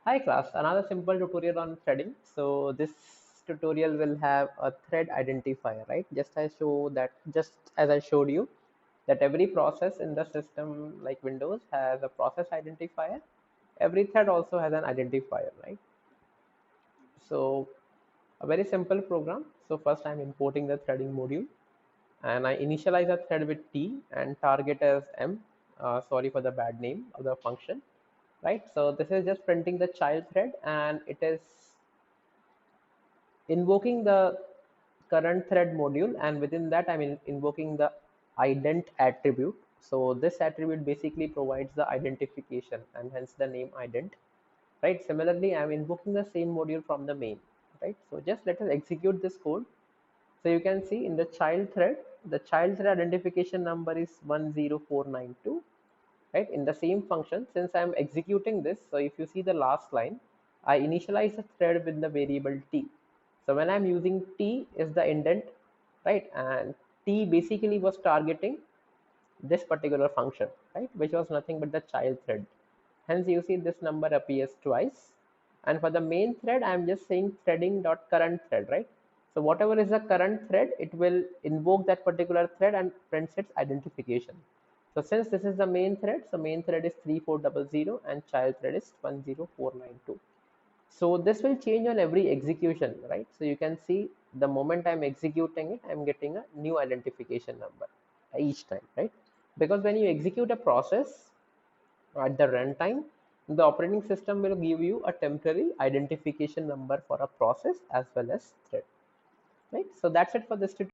Hi class, another simple tutorial on threading. So this tutorial will have a thread identifier, right? Just as I showed you that every process in the system like Windows has a process identifier. Every thread also has an identifier, right? So a very simple program. So first I'm importing the threading module and I initialize a thread with T and target as M. Sorry for the bad name of the function, right? So this is just printing the child thread and it is invoking the current thread module, and within that I'm invoking the ident attribute. So this attribute basically provides the identification and hence the name ident, right? Similarly, I'm invoking the same module from the main, right? So just let us execute this code. So you can see in the child thread identification number is 10492, right? In the same function, since I'm executing this, so if you see the last line, I initialize a thread with the variable t. So when I'm using t is the indent, right? And t basically was targeting this particular function, right, which was nothing but the child thread. Hence you see this number appears twice. And for the main thread I'm just saying threading dot current thread, right? So whatever is the current thread, it will invoke that particular thread and prints its identification. So since this is the main thread, so main thread is 3400 and child thread is 10492. So this will change on every execution, right? So you can see the moment I'm executing it, I'm getting a new identification number each time, right? Because when you execute a process at the runtime, the operating system will give you a temporary identification number for a process as well as thread, right? So that's it for this tutorial.